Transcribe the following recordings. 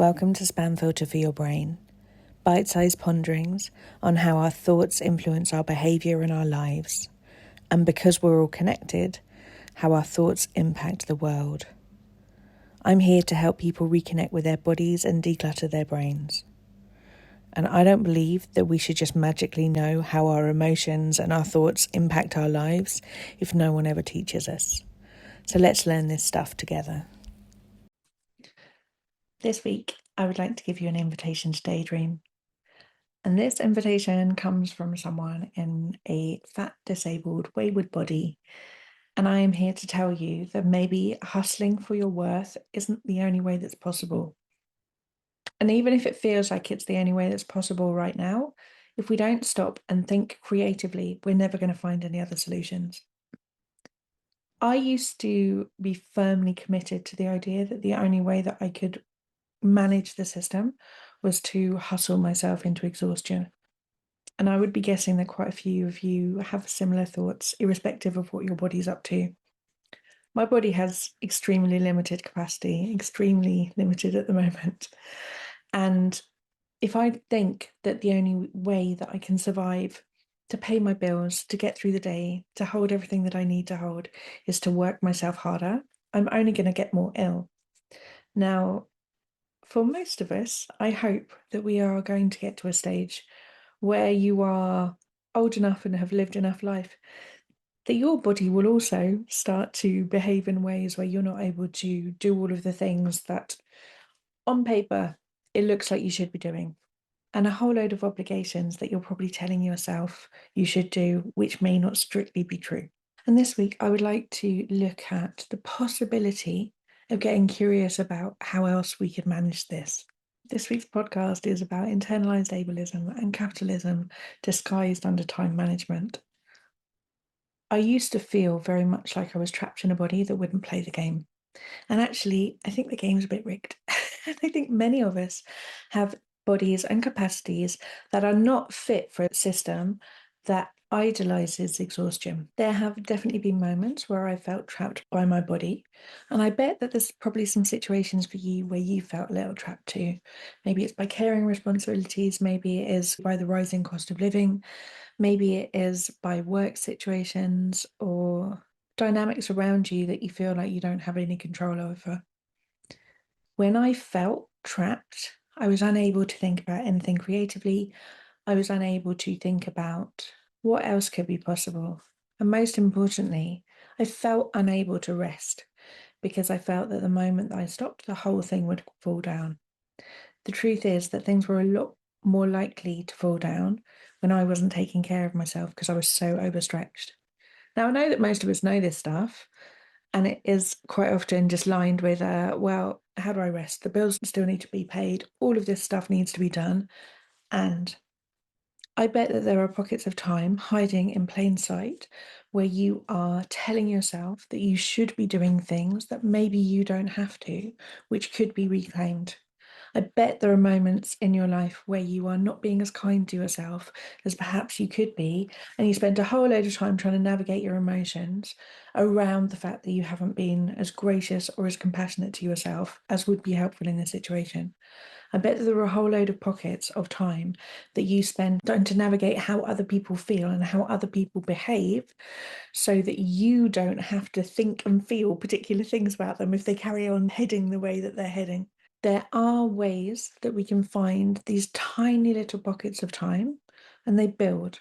Welcome to Spam Filter for Your Brain, bite-sized ponderings on how our thoughts influence our behaviour and our lives, and because we're all connected, how our thoughts impact the world. I'm here to help people reconnect with their bodies and declutter their brains. And I don't believe that we should just magically know how our emotions and our thoughts impact our lives if no one ever teaches us. So let's learn this stuff together. This week, I would like to give you an invitation to daydream. And this invitation comes from someone in a fat, disabled, wayward body. And I am here to tell you that maybe hustling for your worth isn't the only way that's possible. And even if it feels like it's the only way that's possible right now, if we don't stop and think creatively, we're never going to find any other solutions. I used to be firmly committed to the idea that the only way that I could manage the system was to hustle myself into exhaustion. And I would be guessing that quite a few of you have similar thoughts, irrespective of what your body's up to. My body has extremely limited capacity, extremely limited at the moment. And if I think that the only way that I can survive, to pay my bills, to get through the day, to hold everything that I need to hold, is to work myself harder, I'm only going to get more ill. Now, for most of us, I hope that we are going to get to a stage where you are old enough and have lived enough life that your body will also start to behave in ways where you're not able to do all of the things that on paper it looks like you should be doing, and a whole load of obligations that you're probably telling yourself you should do, which may not strictly be true. And this week, I would like to look at the possibility of getting curious about how else we could manage this. This week's podcast is about internalized ableism and capitalism disguised under time management. I used to feel very much like I was trapped in a body that wouldn't play the game. And actually, I think the game's a bit rigged. I think many of us have bodies and capacities that are not fit for a system that idolizes exhaustion. There have definitely been moments where I felt trapped by my body. And I bet that there's probably some situations for you where you felt a little trapped too. Maybe it's by caring responsibilities, maybe it is by the rising cost of living, maybe it is by work situations or dynamics around you that you feel like you don't have any control over. When I felt trapped, I was unable to think about anything creatively. I was unable to think about what else could be possible. And most importantly, I felt unable to rest because I felt that the moment that I stopped, the whole thing would fall down. The truth is that things were a lot more likely to fall down when I wasn't taking care of myself because I was so overstretched. Now, I know that most of us know this stuff, and it is quite often just lined with, well, how do I rest? The bills still need to be paid. All of this stuff needs to be done. And I bet that there are pockets of time hiding in plain sight where you are telling yourself that you should be doing things that maybe you don't have to, which could be reclaimed. I bet there are moments in your life where you are not being as kind to yourself as perhaps you could be, and you spend a whole load of time trying to navigate your emotions around the fact that you haven't been as gracious or as compassionate to yourself as would be helpful in this situation. I bet that there are a whole load of pockets of time that you spend trying to navigate how other people feel and how other people behave so that you don't have to think and feel particular things about them if they carry on heading the way that they're heading. There are ways that we can find these tiny little pockets of time, and they build.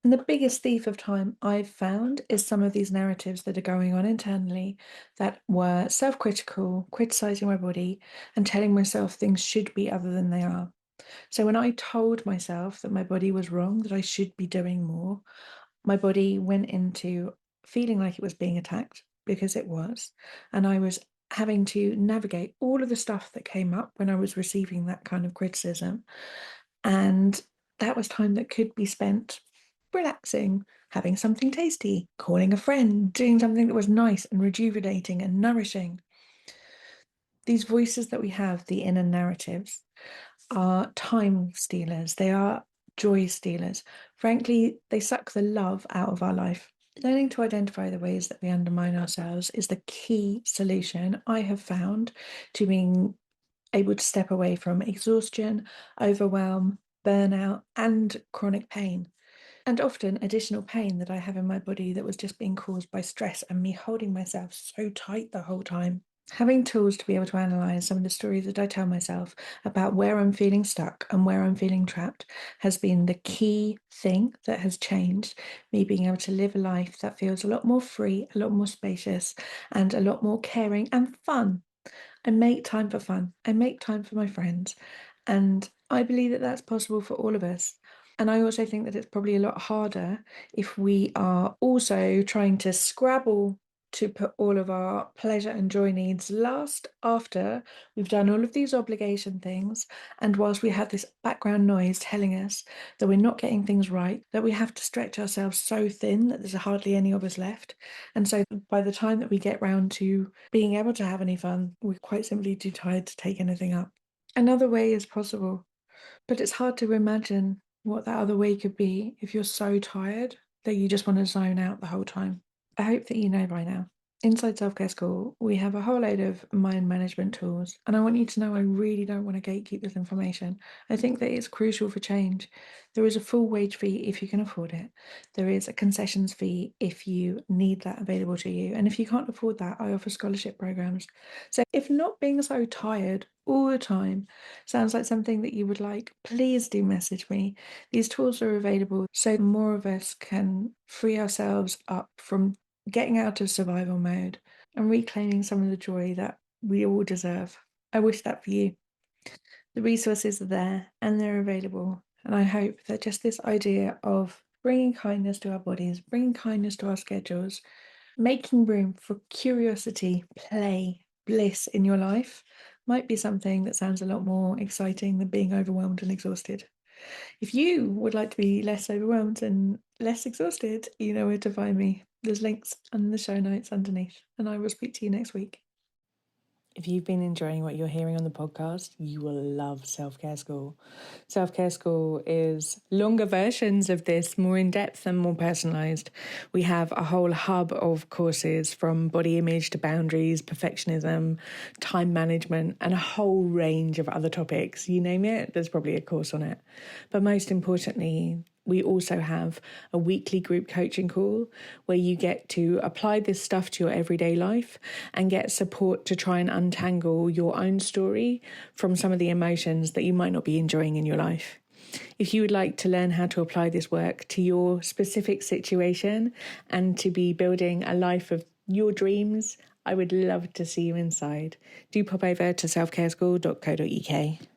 And the biggest thief of time I've found is some of these narratives that are going on internally that were self-critical, criticizing my body, and telling myself things should be other than they are. So when I told myself that my body was wrong, that I should be doing more, my body went into feeling like it was being attacked, because it was, and I was having to navigate all of the stuff that came up when I was receiving that kind of criticism. And that was time that could be spent relaxing, having something tasty, calling a friend, doing something that was nice and rejuvenating and nourishing. These voices that we have, the inner narratives, are time stealers. They are joy stealers. Frankly, they suck the love out of our life. Learning to identify the ways that we undermine ourselves is the key solution I have found to being able to step away from exhaustion, overwhelm, burnout, and chronic pain. And often additional pain that I have in my body that was just being caused by stress and me holding myself so tight the whole time. Having tools to be able to analyze some of the stories that I tell myself about where I'm feeling stuck and where I'm feeling trapped has been the key thing that has changed me being able to live a life that feels a lot more free, a lot more spacious, and a lot more caring and fun. I make time for fun. I make time for my friends. And I believe that that's possible for all of us. And I also think that it's probably a lot harder if we are also trying to scrabble to put all of our pleasure and joy needs last after we've done all of these obligation things. And whilst we have this background noise telling us that we're not getting things right, that we have to stretch ourselves so thin that there's hardly any of us left. And so by the time that we get round to being able to have any fun, we're quite simply too tired to take anything up. Another way is possible, but it's hard to imagine what that other way could be if you're so tired that you just want to zone out the whole time. I hope that you know by now. Inside Self Care School, we have a whole load of mind management tools, and I want you to know I really don't want to gatekeep this information. I think that it's crucial for change. There is a full wage fee if you can afford it. There is a concessions fee if you need that available to you. And if you can't afford that, I offer scholarship programs. So if not being so tired all the time sounds like something that you would like, please do message me. These tools are available so more of us can free ourselves up from getting out of survival mode and reclaiming some of the joy that we all deserve. I wish that for you. The resources are there and they're available. And I hope that just this idea of bringing kindness to our bodies, bringing kindness to our schedules, making room for curiosity, play, bliss in your life might be something that sounds a lot more exciting than being overwhelmed and exhausted. If you would like to be less overwhelmed and less exhausted, you know where to find me. There's links in the show notes underneath, and I will speak to you next week. If you've been enjoying what you're hearing on the podcast, you will love Self-Care School. Self-Care School is longer versions of this, more in-depth and more personalised. We have a whole hub of courses from body image to boundaries, perfectionism, time management, and a whole range of other topics. You name it, there's probably a course on it. But most importantly, we also have a weekly group coaching call where you get to apply this stuff to your everyday life and get support to try and untangle your own story from some of the emotions that you might not be enjoying in your life. If you would like to learn how to apply this work to your specific situation and to be building a life of your dreams, I would love to see you inside. Do pop over to selfcareschool.co.uk.